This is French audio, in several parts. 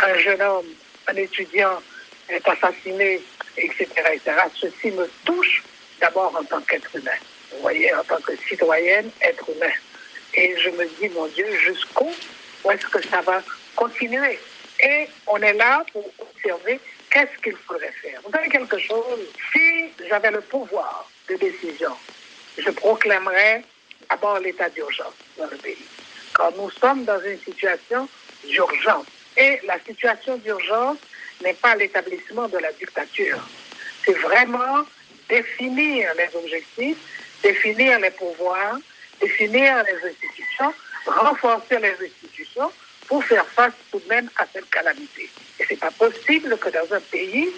un jeune homme, un étudiant est assassiné, etc., etc., ceci me touche d'abord en tant qu'être humain. Vous voyez, en tant que citoyenne, être humain. Et je me dis, mon Dieu, jusqu'où est-ce que ça va continuer? Et on est là pour observer qu'est-ce qu'il faudrait faire. Vous savez quelque chose? Si j'avais le pouvoir de décision, je proclamerais d'abord l'état d'urgence dans le pays. Quand nous sommes dans une situation d'urgence. Et la situation d'urgence n'est pas l'établissement de la dictature. C'est vraiment définir les objectifs, définir les pouvoirs, définir les institutions, renforcer les institutions pour faire face tout de même à cette calamité. Et c'est pas possible que dans un pays,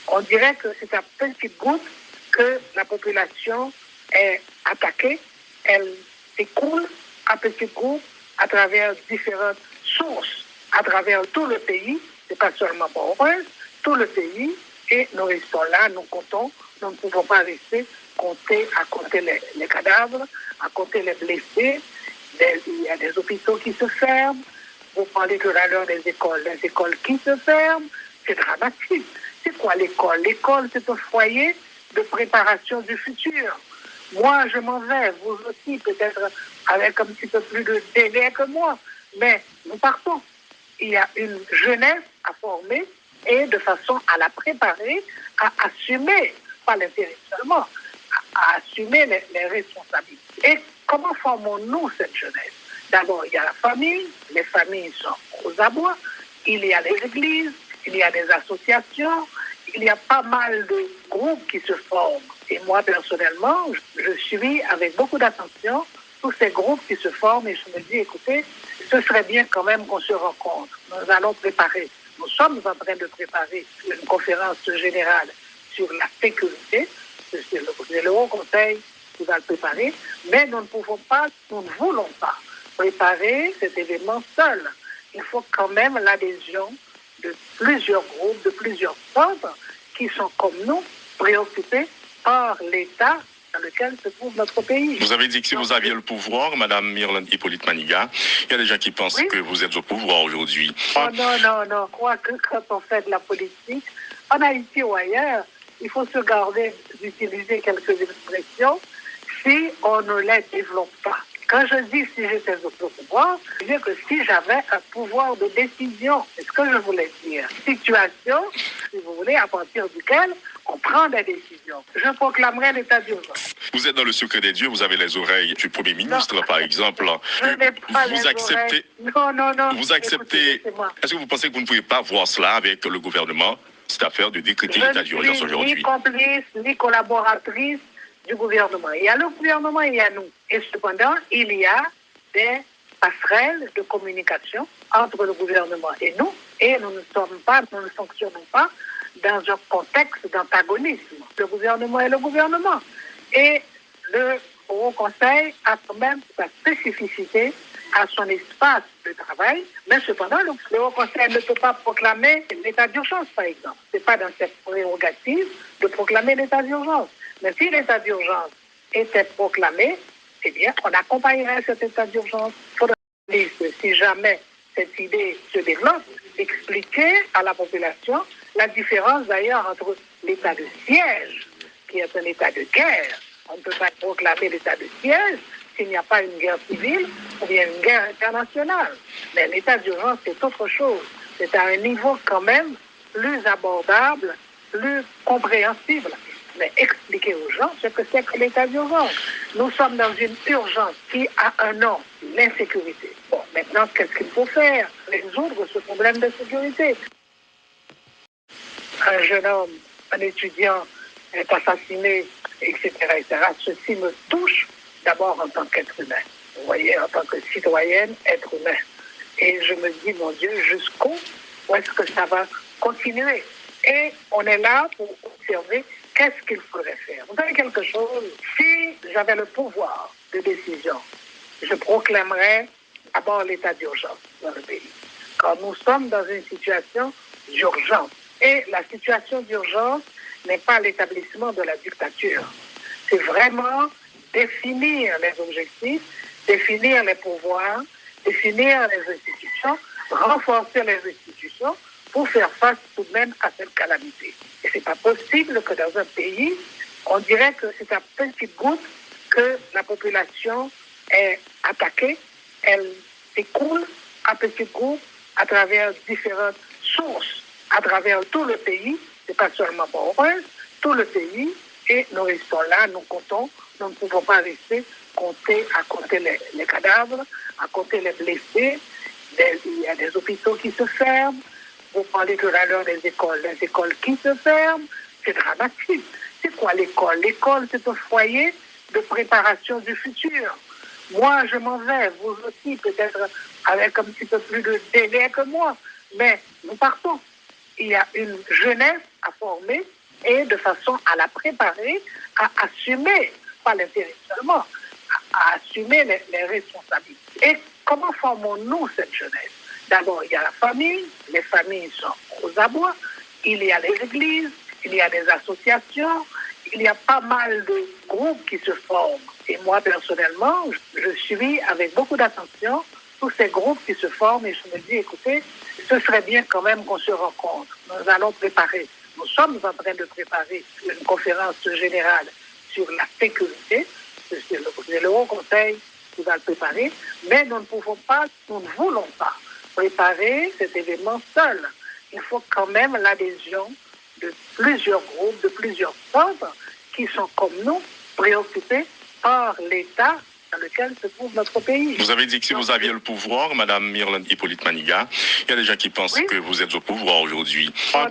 on dirait que c'est à petite goutte que la population est attaquée, elle s'écoule à petits groupes à travers différentes sources, à travers tout le pays, c'est pas seulement Port-au-Prince, tout le pays, et nous restons là, nous comptons, nous ne pouvons pas rester à compter les cadavres, à compter les blessés, il y a des hôpitaux qui se ferment, vous parlez tout à l'heure des écoles, les écoles qui se ferment, c'est dramatique. C'est quoi l'école? L'école, c'est un foyer de préparation du futur. Moi, je m'en vais, vous aussi, peut-être avec un petit peu plus de délai que moi, mais nous partons. Il y a une jeunesse à former et de façon à la préparer, à assumer, pas l'intérêt seulement, à assumer les responsabilités. Et comment formons-nous cette jeunesse? D'abord, il y a la famille, les familles sont aux abois, il y a les églises, il y a des associations, il y a pas mal de groupes qui se forment. Et moi, personnellement, je suis avec beaucoup d'attention tous ces groupes qui se forment et je me dis, écoutez, ce serait bien quand même qu'on se rencontre. Nous allons préparer, nous sommes en train de préparer une conférence générale sur la sécurité. C'est le Haut Conseil qui va le préparer, mais nous ne pouvons pas, nous ne voulons pas préparer cet événement seul. Il faut quand même l'adhésion de plusieurs groupes, de plusieurs centres qui sont comme nous préoccupés par l'état dans lequel se trouve notre pays. Vous avez dit que si vous aviez le pouvoir, Madame Myrland Hippolyte Maniga, il y a des gens qui pensent que vous êtes au pouvoir aujourd'hui. Oh, non. Je crois que quand on fait de la politique, en Haïti ou ailleurs, il faut se garder d'utiliser quelques expressions si on ne les développe pas. Quand je dis si j'étais au pouvoir, je veux dire que si j'avais un pouvoir de décision, c'est ce que je voulais dire. Situation, si vous voulez, à partir duquel on prend des décisions. Je proclamerai l'état d'urgence. Vous êtes dans le secret des dieux, vous avez les oreilles du Premier ministre, non, par exemple. Je n'ai pas vous acceptez. Non. Vous acceptez. Est-ce que vous pensez que vous ne pouvez pas voir cela avec le gouvernement, cette affaire de décréter l'état d'urgence aujourd'hui? Ni complice, ni collaboratrice du gouvernement. Il y a le gouvernement, il y a nous. Et cependant, il y a des passerelles de communication entre le gouvernement et nous ne fonctionnons pas dans un contexte d'antagonisme. Le gouvernement est le gouvernement. Et le Haut Conseil a quand même sa spécificité à son espace de travail, mais cependant, le Haut Conseil ne peut pas proclamer l'état d'urgence, par exemple. Ce n'est pas dans cette prérogative de proclamer l'état d'urgence. Mais si l'état d'urgence était proclamé, eh bien, on accompagnerait cet état d'urgence. Il faudrait que si jamais cette idée se développe, expliquer à la population la différence d'ailleurs entre l'état de siège, qui est un état de guerre. On ne peut pas proclamer l'état de siège s'il n'y a pas une guerre civile ou bien une guerre internationale. Mais l'état d'urgence, c'est autre chose. C'est à un niveau quand même plus abordable, plus compréhensible. Mais expliquer aux gens ce que c'est que l'état d'urgence. Nous sommes dans une urgence qui a un nom, l'insécurité. Bon, maintenant, qu'est-ce qu'il faut faire? Résoudre ce problème de sécurité. Un jeune homme, un étudiant est assassiné, etc., etc. Ceci me touche d'abord en tant qu'être humain. Vous voyez, en tant que citoyenne, être humain. Et je me dis, mon Dieu, jusqu'où est-ce que ça va continuer? Et on est là pour observer qu'est-ce qu'il faudrait faire. Vous savez quelque chose? Si j'avais le pouvoir de décision, je proclamerais d'abord l'état d'urgence dans le pays. Quand nous sommes dans une situation d'urgence, et la situation d'urgence n'est pas l'établissement de la dictature. C'est vraiment définir les objectifs, définir les pouvoirs, définir les institutions, renforcer les institutions pour faire face tout de même à cette calamité. Et c'est pas possible que dans un pays, on dirait que c'est à petites gouttes que la population est attaquée, elle s'écoule à petites gouttes à travers différentes sources, à travers tout le pays, c'est pas seulement Port-au-Prince, tout le pays, et nous restons là, nous comptons, nous ne pouvons pas rester à compter les cadavres, à compter les blessés, il y a des hôpitaux qui se ferment, vous parlez tout à l'heure des écoles qui se ferment, c'est dramatique. C'est quoi l'école? L'école, c'est un foyer de préparation du futur. Moi, je m'en vais, vous aussi, peut-être avec un petit peu plus de délai que moi, mais nous partons. Il y a une jeunesse à former et de façon à la préparer, à assumer, pas l'intérêt seulement, à assumer les responsabilités. Et comment formons-nous cette jeunesse? D'abord, il y a la famille, les familles sont aux abois, il y a les églises, il y a des associations, il y a pas mal de groupes qui se forment. Et moi, personnellement, je suis avec beaucoup d'attention tous ces groupes qui se forment et je me dis, écoutez, ce serait bien quand même qu'on se rencontre. Nous allons préparer, nous sommes en train de préparer une conférence générale sur la sécurité. C'est le Haut Conseil qui va le préparer, mais nous ne pouvons pas, nous ne voulons pas préparer cet événement seul. Il faut quand même l'adhésion de plusieurs groupes, de plusieurs centres qui sont comme nous préoccupés par l'état dans lequel se trouve notre pays. Vous avez dit que si vous aviez le pouvoir, Madame Myrland Hippolyte Maniga, il y a des gens qui pensent que vous êtes au pouvoir aujourd'hui. Oh,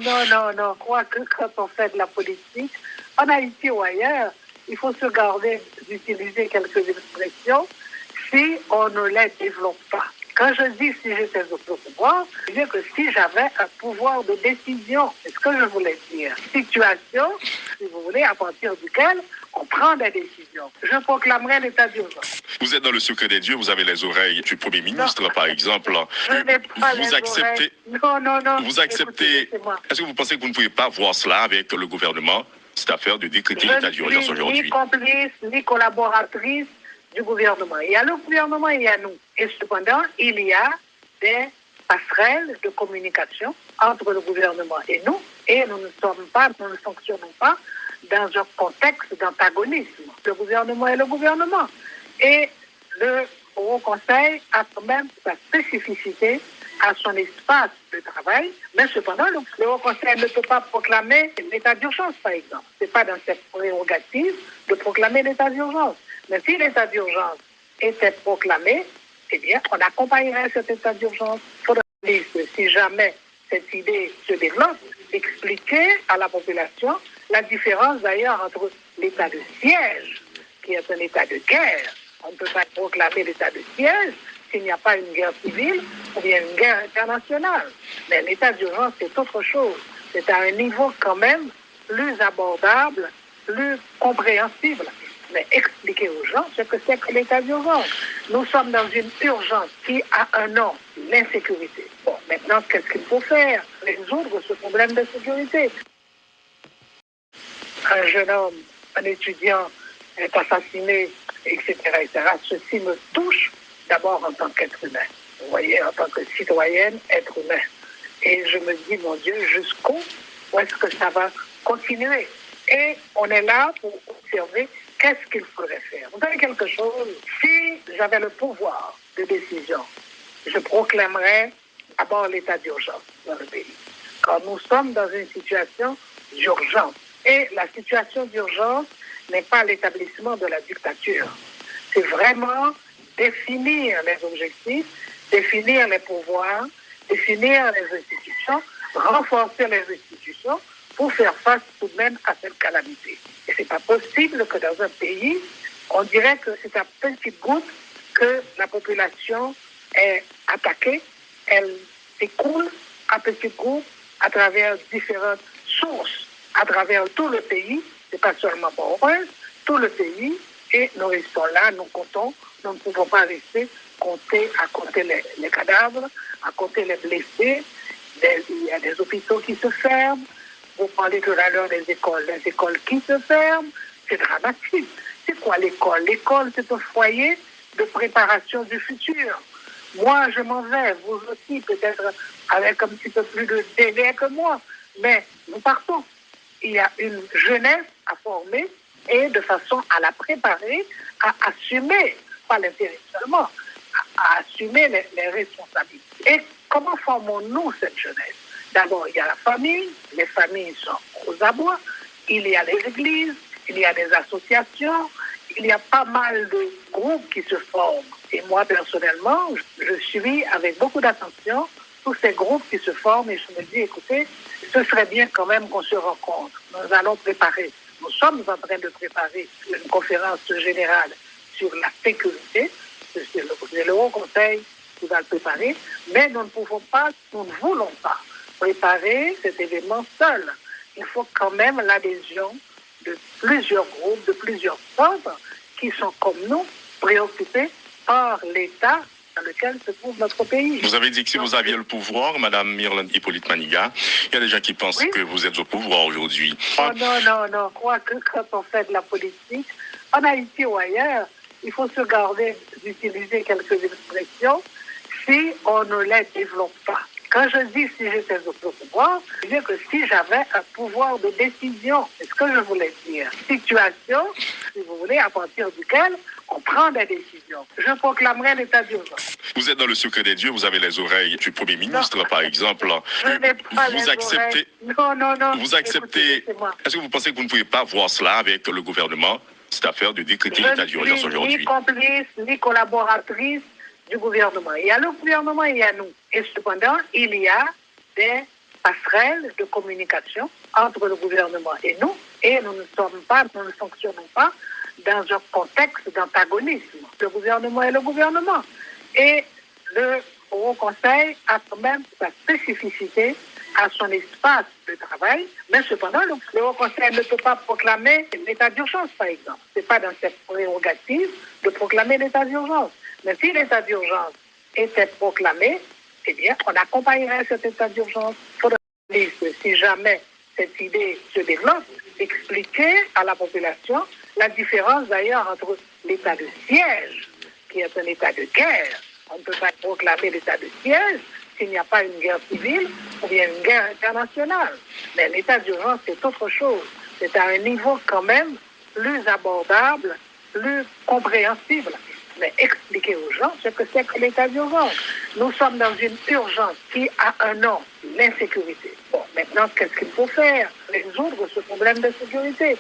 non. Quoique quand on fait de la politique, en Haïti ou ailleurs, il faut se garder d'utiliser quelques expressions si on ne les développe pas. Quand je dis si j'étais au pouvoir, je veux dire que si j'avais un pouvoir de décision, c'est ce que je voulais dire. Situation, si vous voulez, à partir duquel on prend des décisions. Je proclamerai l'état d'urgence. Vous êtes dans le secret des dieux, vous avez les oreilles du Premier ministre, non. Par exemple. Je n'ai pas vous les acceptez. Oreilles. Non. Vous acceptez. Est-ce que vous pensez que vous ne pouvez pas voir cela avec le gouvernement, cette affaire de décréter l'état d'urgence aujourd'hui? Ni complice, ni collaboratrice du gouvernement. Il y a le gouvernement, il y a nous. Et cependant, il y a des passerelles de communication entre le gouvernement et nous ne fonctionnons pas dans un contexte d'antagonisme. Le gouvernement est le gouvernement. Et le Haut Conseil a quand même sa spécificité à son espace de travail, mais cependant, le Haut Conseil ne peut pas proclamer l'état d'urgence, par exemple. Ce n'est pas dans ses prérogatives de proclamer l'état d'urgence. Mais si l'état d'urgence était proclamé, eh bien, on accompagnerait cet état d'urgence. Il faudrait, si jamais cette idée se développe, expliquer à la population la différence d'ailleurs entre l'état de siège, qui est un état de guerre. On ne peut pas proclamer l'état de siège s'il n'y a pas une guerre civile ou bien une guerre internationale. Mais l'état d'urgence, c'est autre chose. C'est à un niveau quand même plus abordable, plus compréhensible. Mais expliquer aux gens ce que c'est que l'état d'urgence. Nous sommes dans une urgence qui a un nom, l'insécurité. Bon, maintenant, qu'est-ce qu'il faut faire? Résoudre ce problème de sécurité. Un jeune homme, un étudiant est assassiné, etc. Ceci me touche d'abord en tant qu'être humain. Vous voyez, en tant que citoyenne, être humain. Et je me dis, mon Dieu, jusqu'où est-ce que ça va continuer? Et on est là pour observer qu'est-ce qu'il faudrait faire. Vous savez quelque chose? Si j'avais le pouvoir de décision, je proclamerais d'abord l'état d'urgence dans le pays. Quand nous sommes dans une situation d'urgence. Et la situation d'urgence n'est pas l'établissement de la dictature. C'est vraiment définir les objectifs, définir les pouvoirs, définir les institutions, renforcer les institutions pour faire face tout de même à cette calamité. Et c'est pas possible que dans un pays, on dirait que c'est à petites gouttes que la population est attaquée, elle s'écoule à petites gouttes à travers différentes sources, à travers tout le pays, c'est pas seulement Port-au-Prince, tout le pays, et nous restons là, nous comptons, nous ne pouvons pas rester à compter les cadavres, à compter les blessés, il y a des hôpitaux qui se ferment, vous parlez tout à l'heure des écoles qui se ferment, c'est dramatique. C'est quoi l'école? L'école, c'est un foyer de préparation du futur. Moi, je m'en vais, vous aussi, peut-être avec un petit peu plus de délai que moi, mais nous partons. Il y a une jeunesse à former et de façon à la préparer, à assumer, pas l'intérêt seulement, à assumer les responsabilités. Et comment formons-nous cette jeunesse? D'abord, il y a la famille, les familles sont aux abois, il y a les églises, il y a des associations, il y a pas mal de groupes qui se forment. Et moi, personnellement, je suis avec beaucoup d'attention tous ces groupes qui se forment et je me dis, écoutez, ce serait bien quand même qu'on se rencontre. Nous allons préparer, nous sommes en train de préparer une conférence générale sur la sécurité. C'est le Haut Conseil qui va le préparer, mais nous ne pouvons pas, nous ne voulons pas préparer cet événement seul. Il faut quand même l'adhésion de plusieurs groupes, de plusieurs membres qui sont comme nous préoccupés par l'état dans lequel se trouve notre pays. Vous avez dit que si vous aviez le pouvoir, Madame Myrland Hippolyte Maniga, il y a des gens qui pensent que vous êtes au pouvoir aujourd'hui. Oh, non. Je crois que quand on fait de la politique, en Haïti ou ailleurs, il faut se garder d'utiliser quelques expressions si on ne les développe pas. Quand je dis si j'étais au pouvoir, je veux dire que si j'avais un pouvoir de décision, c'est ce que je voulais dire. Situation, si vous voulez, à partir duquel on prend des décisions. Je proclamerai l'état d'urgence. Vous êtes dans le secret des dieux, vous avez les oreilles du Premier ministre, par exemple. Je n'ai pas vous les acceptez, oreilles. Non. Vous acceptez. Est-ce que vous pensez que vous ne pouvez pas voir cela avec le gouvernement, cette affaire de décréter l'état d'urgence aujourd'hui? Je ne suis ni complice, ni collaboratrice du gouvernement. Il y a le gouvernement et il y a nous. Et cependant, il y a des passerelles de communication entre le gouvernement et nous ne ne fonctionnons pas dans un contexte d'antagonisme. Le gouvernement est le gouvernement. Et le Haut Conseil a quand même sa spécificité à son espace de travail, mais cependant, le Haut Conseil ne peut pas proclamer l'état d'urgence, par exemple. Ce n'est pas dans cette prérogative de proclamer l'état d'urgence. Mais si l'état d'urgence était proclamé, eh bien, on accompagnerait cet état d'urgence. Il faudrait que si jamais cette idée se développe, expliquer à la population la différence d'ailleurs entre l'état de siège, qui est un état de guerre. On ne peut pas proclamer l'état de siège s'il n'y a pas une guerre civile ou bien une guerre internationale. Mais l'état d'urgence, c'est autre chose. C'est à un niveau quand même plus abordable, plus compréhensible. Mais expliquer aux gens ce que c'est que l'état d'urgence. Nous sommes dans une urgence qui a un nom, l'insécurité. Bon, maintenant, qu'est-ce qu'il faut faire? Résoudre ce problème de sécurité.